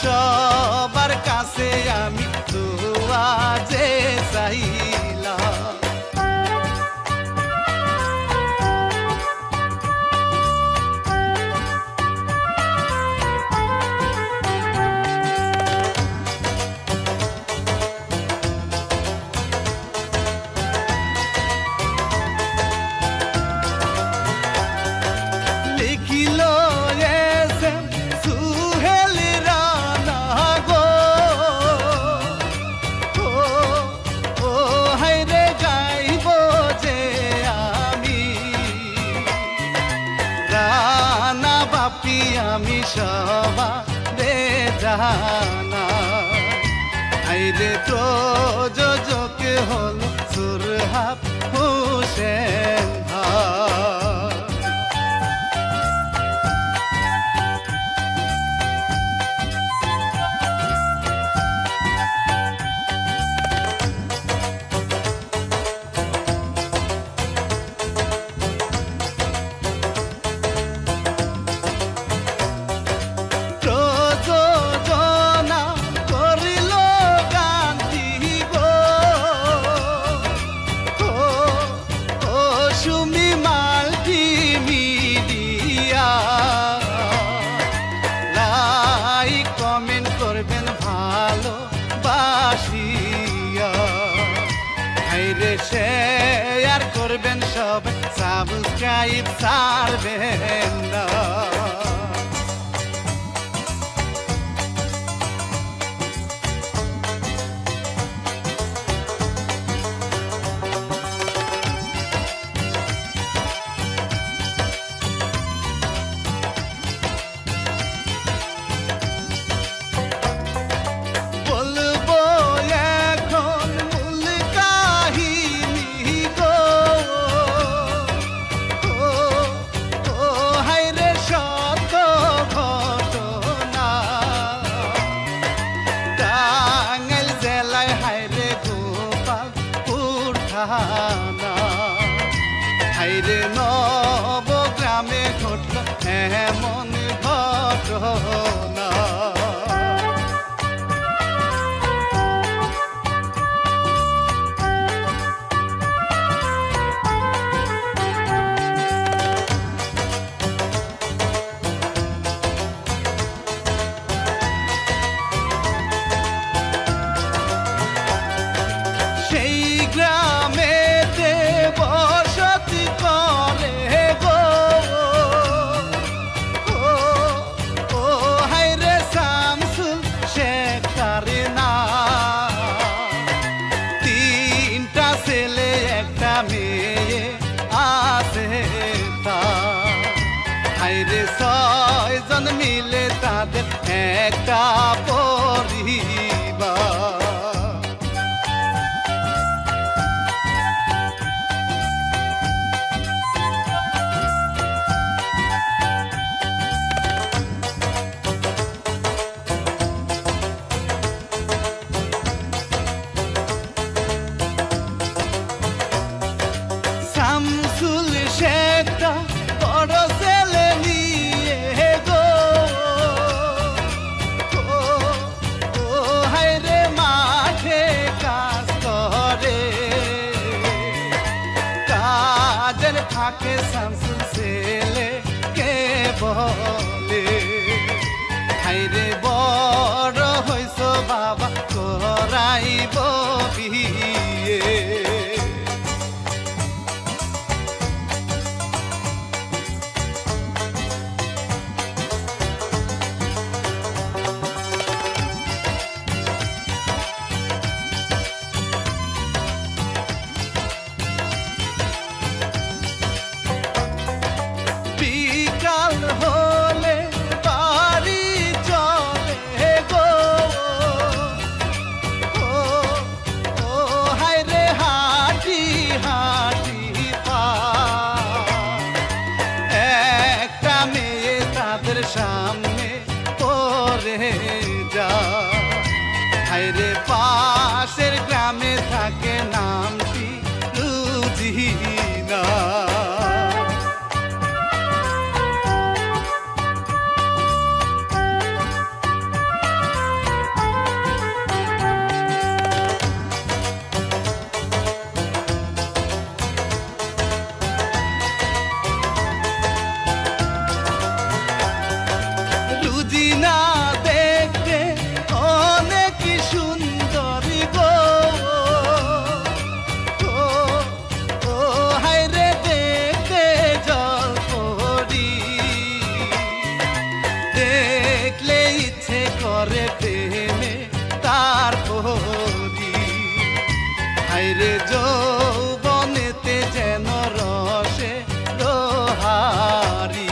সবার কাছে আমি দোয়া যে চাইলাম। লিখিল সুহেল রানা গো, ও হায়রে গাইব যে আমি রানা বাপি আমি সবারে জানা। হায়রে প্রযোজক হল সুরহাব হোসেন ভাই। প্রযোজনা করিল গানটি গো, ও Sumi multi media. Like comment করবেন ভালো বাসিয়া। হাইরে শেয়ার করবেন সব, সাবস্ক্রাইব ছাড়বেন না। বলবো এখন মূল কাহিনী গো, ও হায়রে সত্য ঘটনা। টাঙ্গাইল জেলায় হায়রে গোপালপুর থানা। হায়রে নবগ্রামে ঘটল এমন ঘটনা। সেই গ্রামেতে বসতি করে গো, ও হায়রে শামসুল শেখার না। তিনটা ছেলে একটা মেয়ে আছে তার। হায়রে 6 জন মিলে তাদের একটা পরিবার। শামসুল শেখটা বড় ছেলে নিয়ে গো, ও হায়রে মাঠে কাজ করে। কাজের ফাঁকে শামসুল ছেলে কে বলে, হায়রে বড় হইছ বাবা করাইব বিয়ে। বিকাল হলে বাড়ি চলে গো, হাইরে যৌবনেতে যেন রসে রোহারি।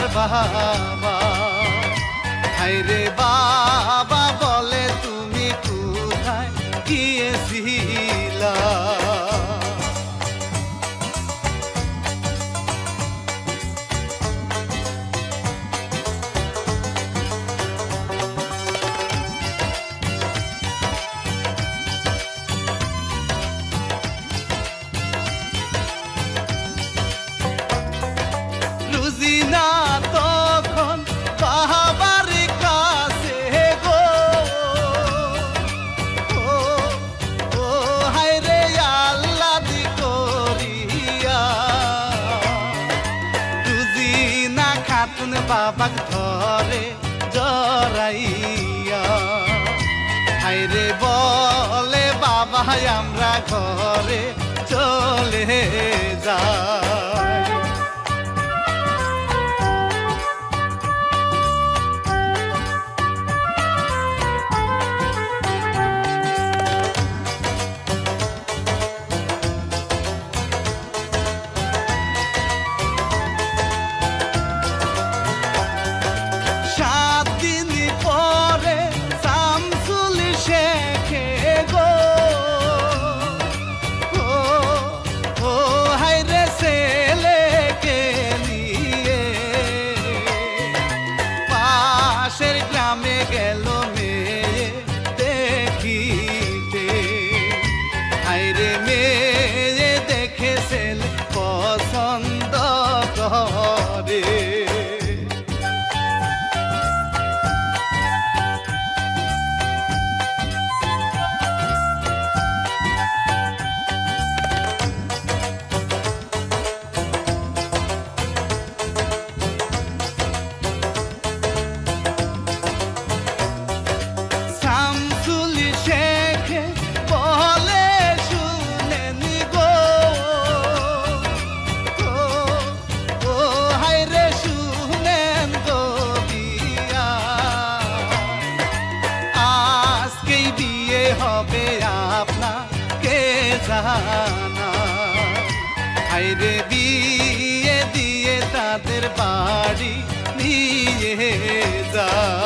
বাবা হায়রে বাবা বলে তুমি কোথায় গিয়েছিলা? রুজিনা তখন বাবার কাছে গো, ও হায়রে আল্লাহ দি করিয়া। রুজিনা খাতুন বাবাক ধরে জড়াইয়া, হায়রে বলে বাবা আমরা ঘরে চলে যাই। গেল মেয়ে দেখিতে, হায়রে মেয়ে দেখে ছেলে পছন্দ করে। হবে আপনাকে জানা, হায়রে বিয়ে দিয়ে তাদের বাড়ি নিয়ে যায়।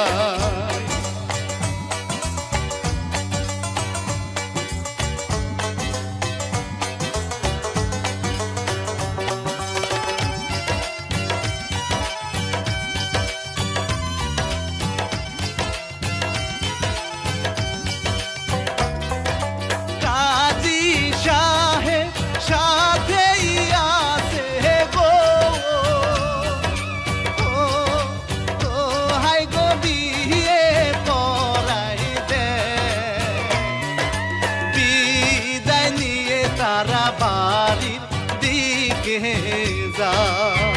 তারা বাড়ির দিকে যায়,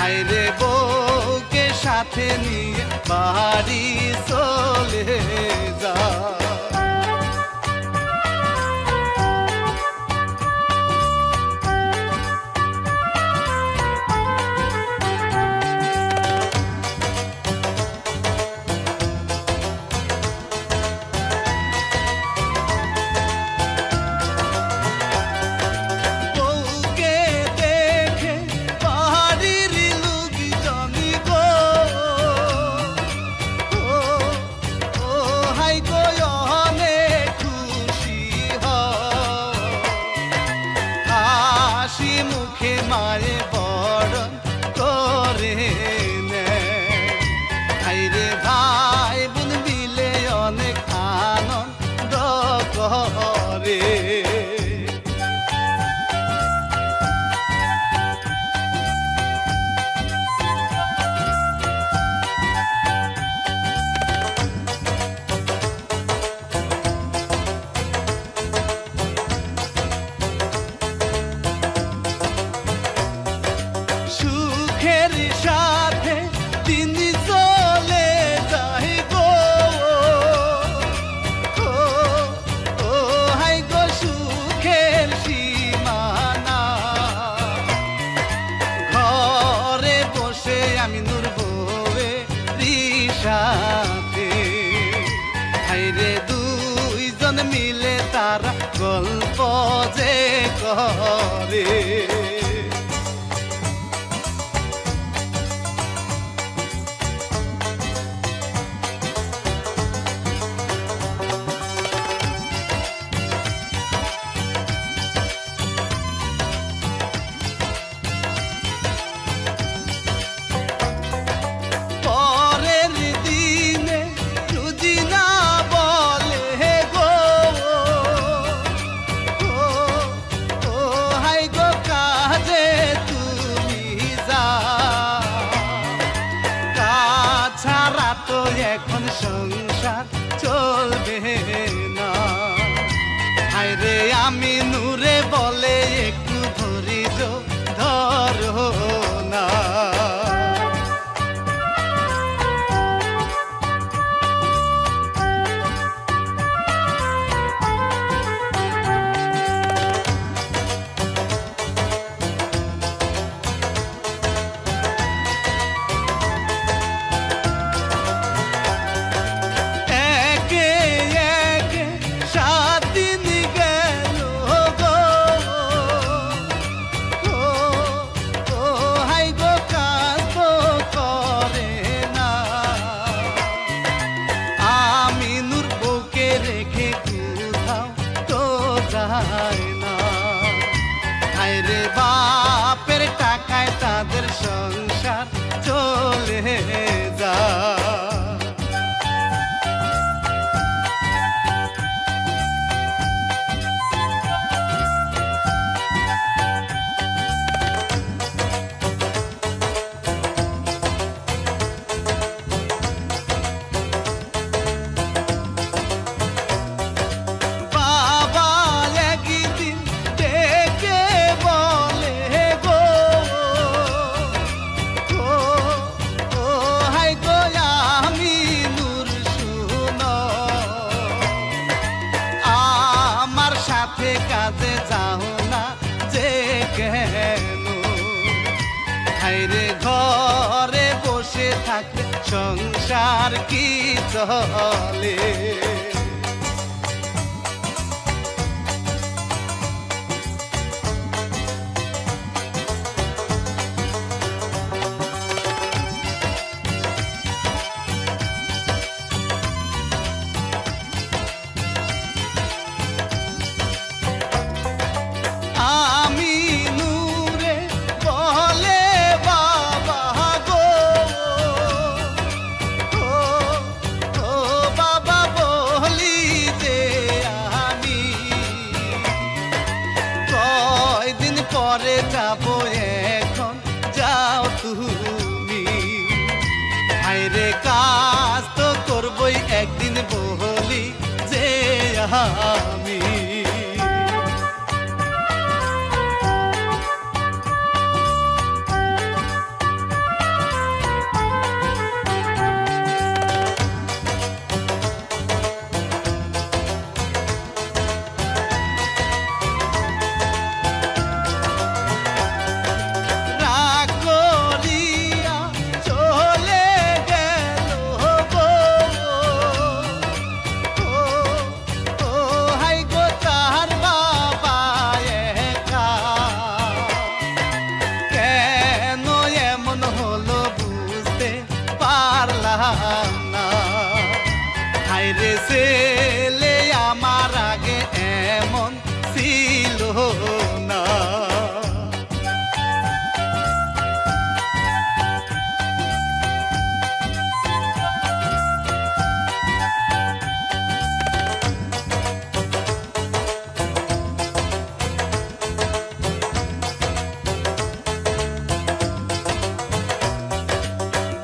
হায়রে বউকে সাথে নিয়ে বাড়ি চলে যায়। Go সুখের সাথে দিন চলে যায় গো, ও ও হাই গো সুখের সীমানা। ঘরে বসে আমি নূর বউয়ে রিসাতে, হাইরে দুইজন মিলে তারা গল্প যে করে। পরের দিনে রুজিনা বলে গো, ও ও হাই গো কাজে তুমি যাও, কাজ ছাড়া তো এখন সংসার চলবে না। হায়রে আমি নূরে বলে একটু ধৈর্য ধরো না। একে একে 7 দিন গেল গো, ও ও হাই গো কাজ তো করে না। আমি নূর বউকে রেখে কোথাও তো যায় না। হায়রে বাপের টাকায় তাদের সংসার চলে যায়। বাবা একদিন ডেকে বলে গো, ও ও হাই গো আমি নূর শুনো, আমার সাথে কাজে যাও না যে কেন। হায়রে ঘরে বসে থাকলে সংসার কি চলে। আমি নূরে বলে বাবা গো, ও ও বাবা বলি যে আমি কয়দিন পরে যাব, এখন যাও তুমি। হায়রে কাজ তো করবই একদিন বলি যে আমি। রাগ করিয়া চলে গেল গো, ও ও হাই গো তার বাবা একা। কেন এমন হলো বুঝতে পারলাম না। হায়রে ছেলে আমার আগে এমন ছিল না।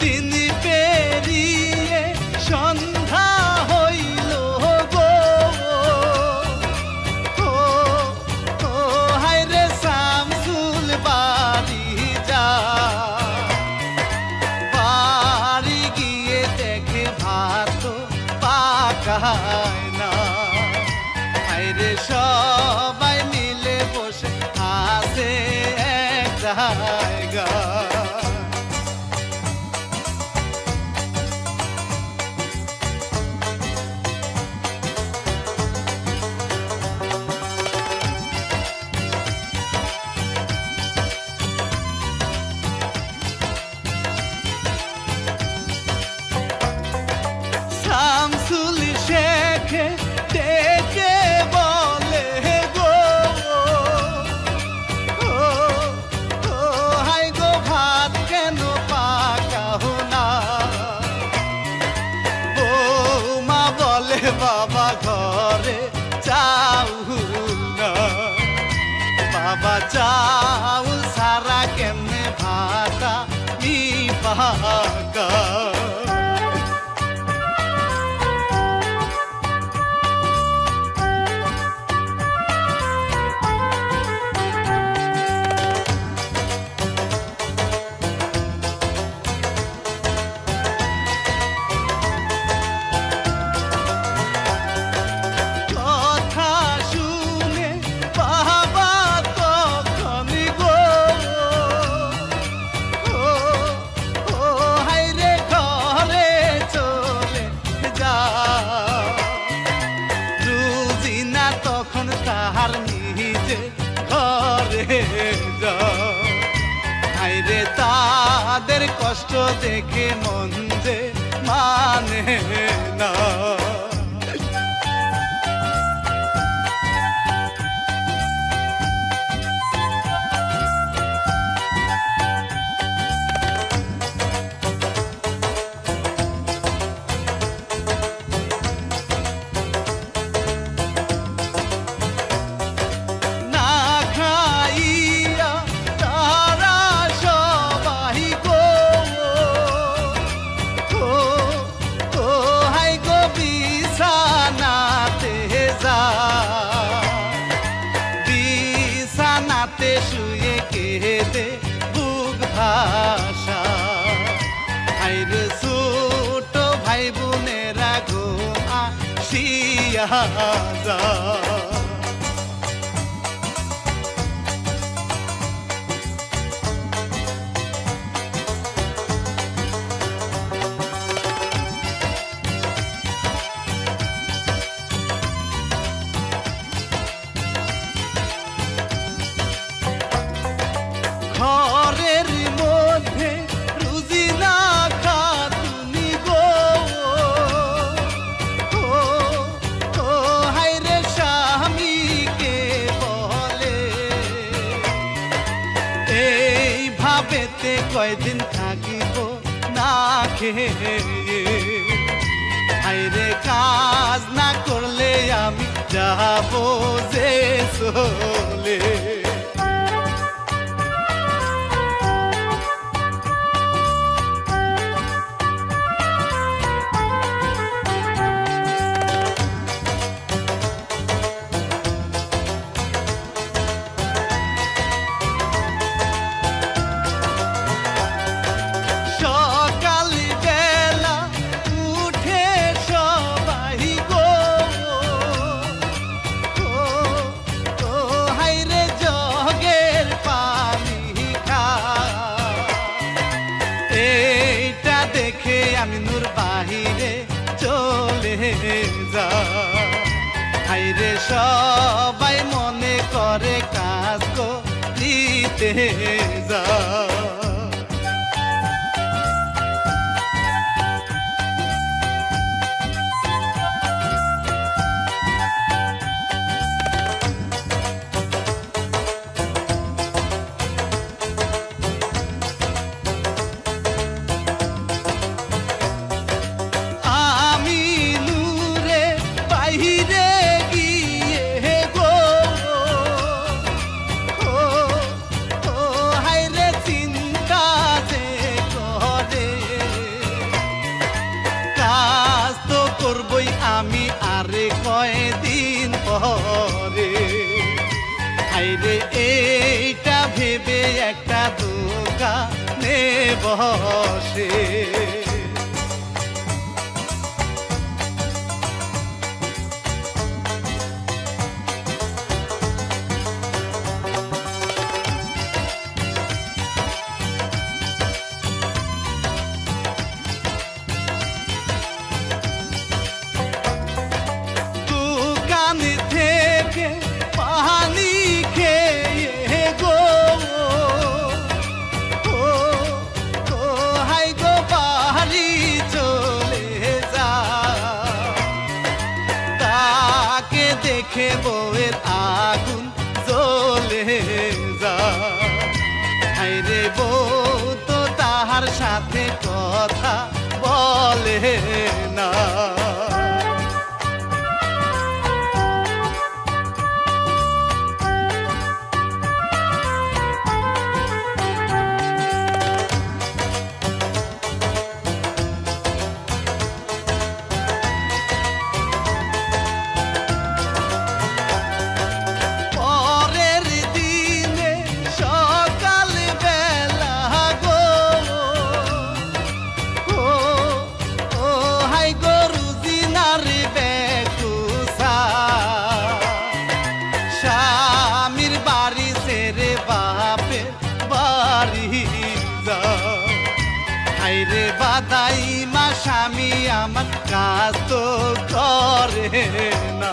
দিন পেরিয়ে সন্ধ্যা হইল যায় না। আইরে সবাই মিলে বসে আছে এক জায়গা। শামসুল শেখে ডেকে বলে গো, ও ও হাই গো ভাত কেন পাকাও না। বৌমা বলে বাবা ঘরে চাউল না। বাবা চাউল সারা কেমনে ভাতা নি পাকা। তখন তাহার নিজে ঘরে যাইরে তাদের কষ্ট দেখে মন যে মানে না। বিছানাতে শুয়ে কেঁদে বুক ভাষা। আইরে ছোট ভাই বোনেরা ঘুম আসিয়া যা। ঘরের মধ্যে রুজি না খা তুমি গো, ও হাইরে স্বামীকে বলে এই ভাবেতে কয়দিন থাকিব না খেয়ে। হাইরে কাজ না করলে আমি যাব যে চলে। আমি নূর বাহিরে চলে যা। হাইরে সবাই মনে করে কাজ করিতে যা। আমি আরে কয়দিন পরে। হাইরে এইটা ভেবে একটা দোকানে বসে। চোখে বউয়ের আগুন জ্বলে যায়। হায়রে বউ তো তাহার সাথে কথা বলে না। হায়রে বাদাই মা স্বামী আমার কাজ তো করে না।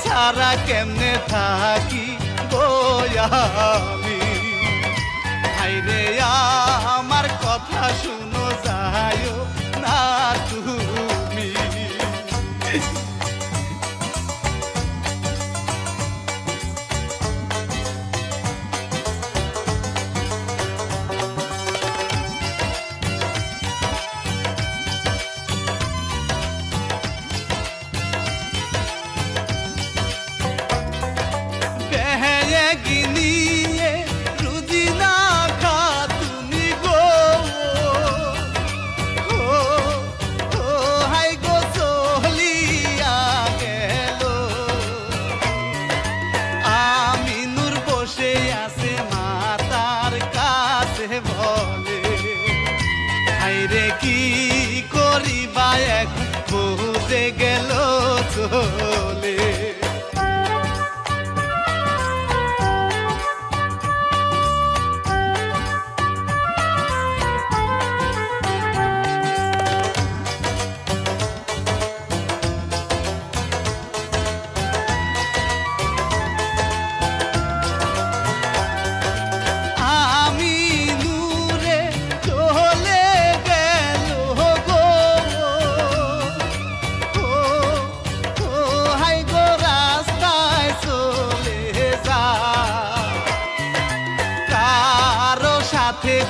সারা কেমনে থাকি আমি। হায়রে আমার কথা শুনো যায় না তুমি। হায়রে কি করিবা এখন বুঝে গেল চলে।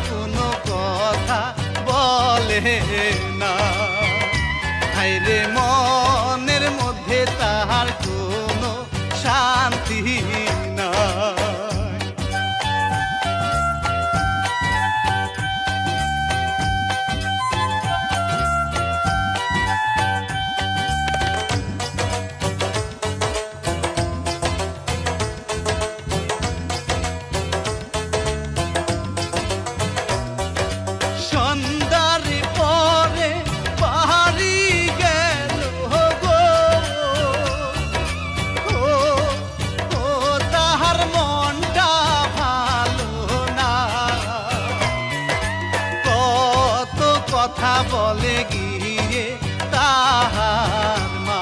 কোনো কথা বলে না। হায়রে মনের মধ্যে তাহার কোনো শান্তি না। কথা বলে গিয়ে তাহার মা।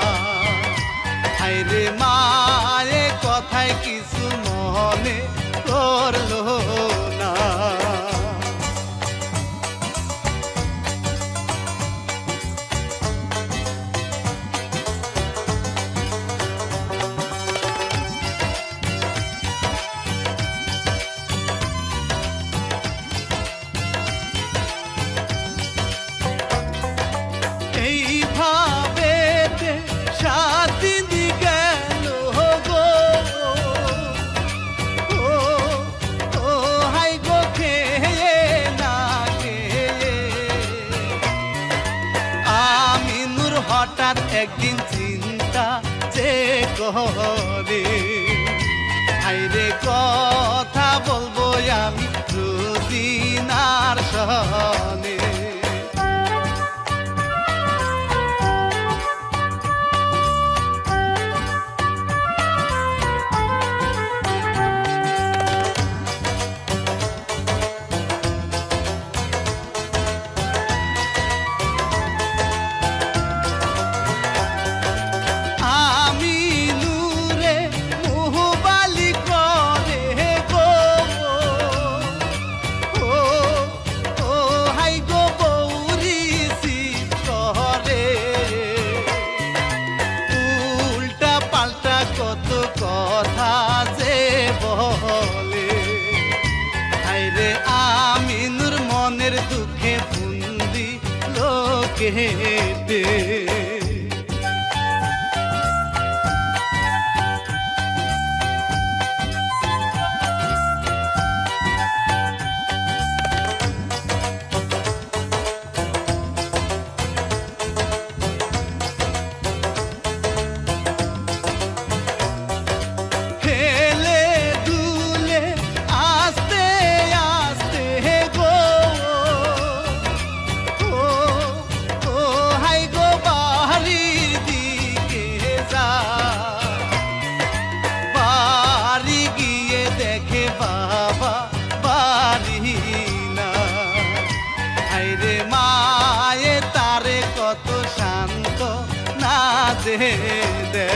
হায়রে মায়ে কথায় কিছু মনে করলো না। এইভাবে 7 দিন গেল গো। ও হাই গো খেয়ে না খেয়ে। আমিনুর হঠাৎ একদিন চিন্তা যে করে। হায়রে কথা বলবো আমি রোজিনার সনে। কেটে। কত শান্ত না দে দে।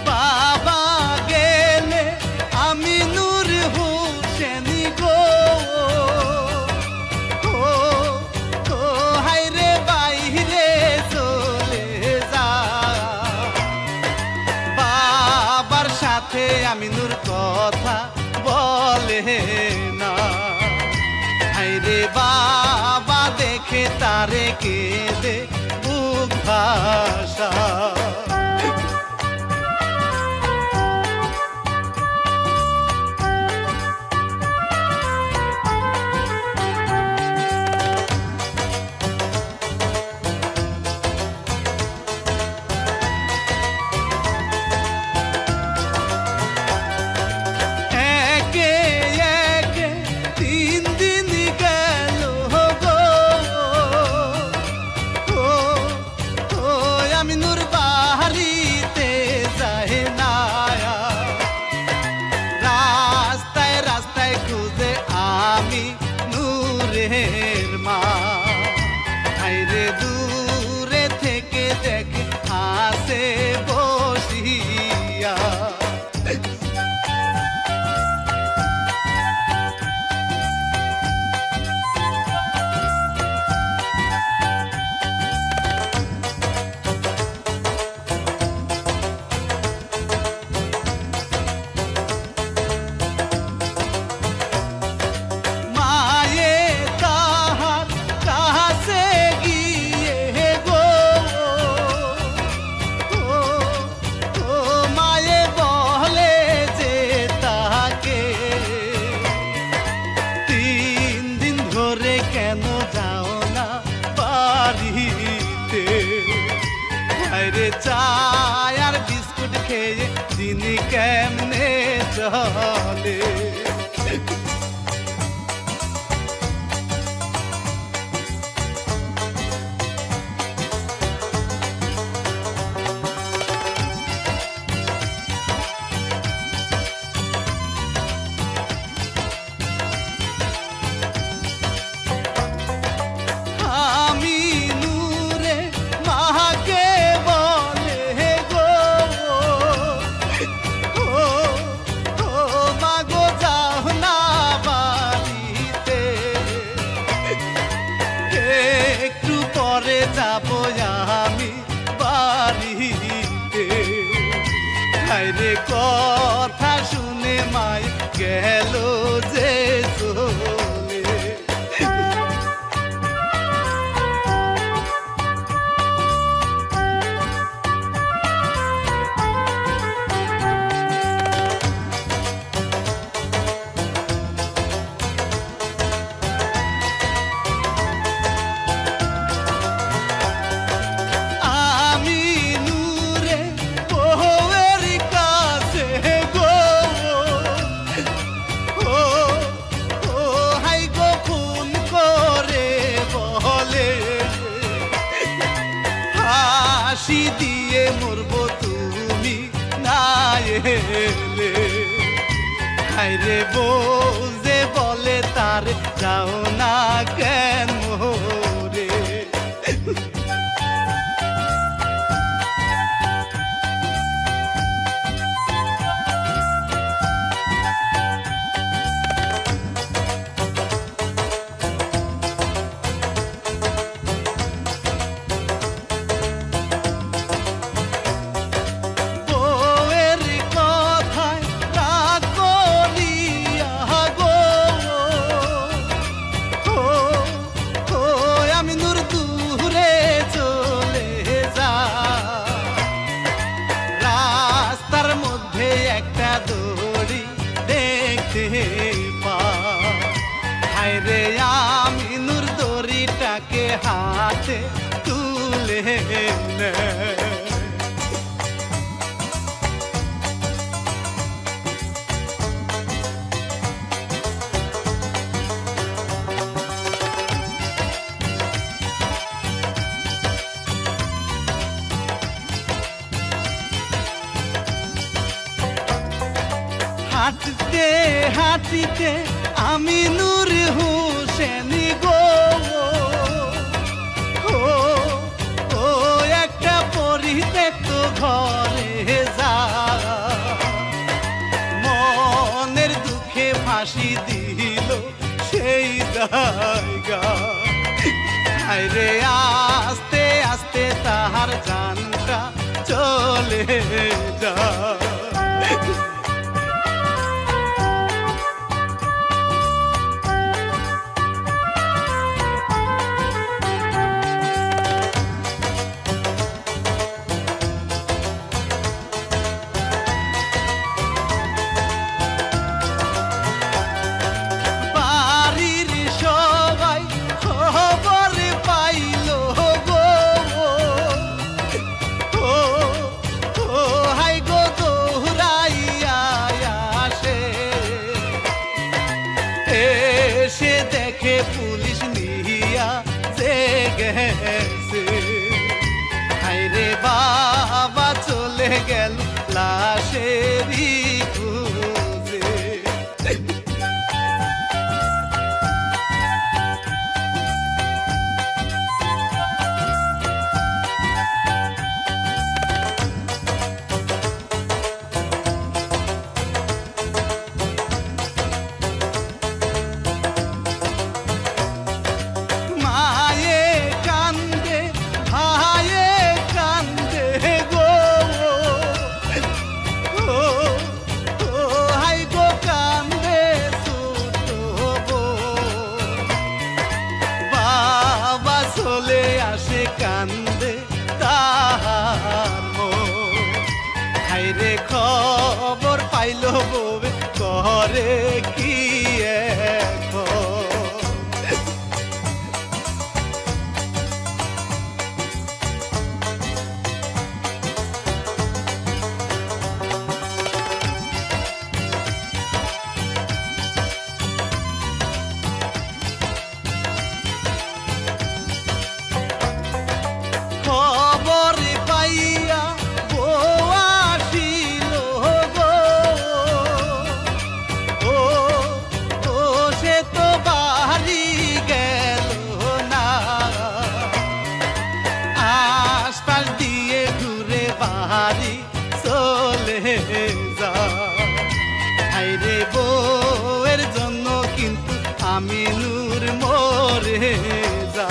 বাবা গেলে আমি নূর হোসেন গো, আমি নূর কথা বলে না। হায়রে বাবা দেখে তারে কেঁদে বুক ভাষা। আমি নূরের মা, হায়রে দূরে থেকে দেখে হাসে বসিয়া। কেন যাও না বাড়িতে? হায়রে চায় আর বিস্কুট খেয়ে দিন কেমনে চলে। যাবো আমি বাড়িতে, হায়রে কথা শুনে মাই গেল যে চলে। ফাঁসি দিয়ে মরবো তুমি না এলে। হায়রে বউ যে বলে তার যাও না কেন রে। হাতে তুলে নেয়। হাঁটতে হাঁটিতে আমি নূর হোসেন গো, ও একটা পরিত্যক্ত ঘরে যা, মনের দুঃখে ফাঁসি দিল সেই জায়গা। হায়রে আস্তে আস্তে তাহার জানটা চলে যায়। এসে দেখে পুলিশ নিয়া যে গেছে, হায়রে বাবা চলে গেল লাশেরই খুঁজে। চলে আসে কান্দে তাহার মন, হায়রে খবর পাইল বউবে করে কি এখন। খবর পাইয়া বউ আসিল গো, ও সে তো বাড়ি গেল না, আশপাশ দিয়ে ঘুরে বাড়ি চলে যা। হায়রে বউয়ের জন্য কিন্তু আমি নূর মরে যা।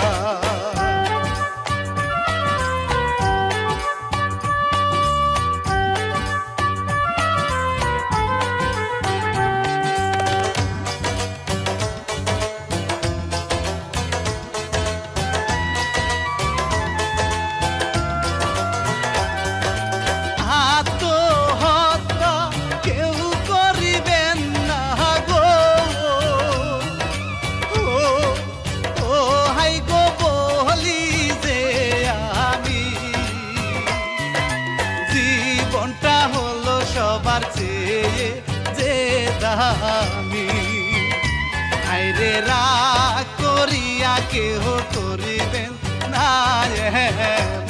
আত্মহত্যা কেউ করিবেন না গো, ও হাই গো বলি যে আমি, জীবনটা হলো সবার চেয়ে যে দামি। হায়রে রাগ করিয়া কেহ করিবেন না এমন।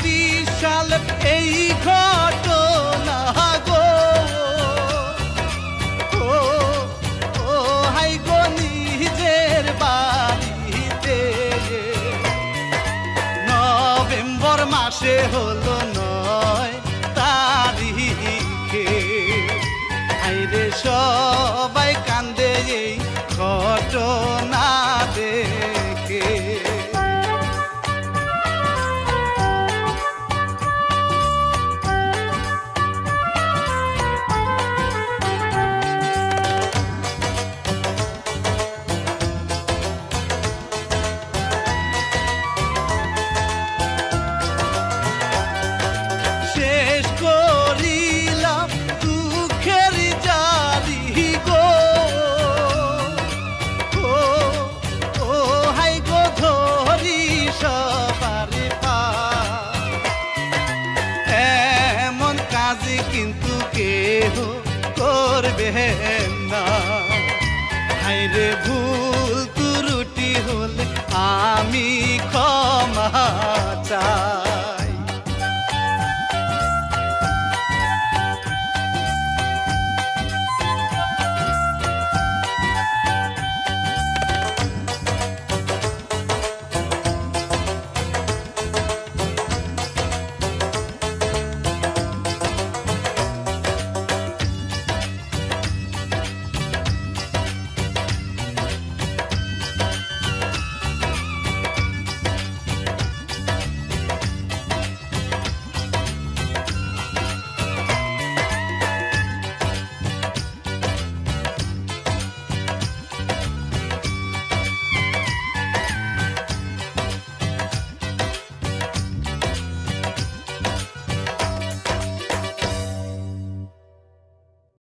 বিশাল এই ঘটনা গো, ও হাই গো নিজের বাড়িতে নভেম্বর মাসে হলো 9 তারিখে। হায়রে সবাই কান্দে এই ঘটনা দেখে। না। হায় রে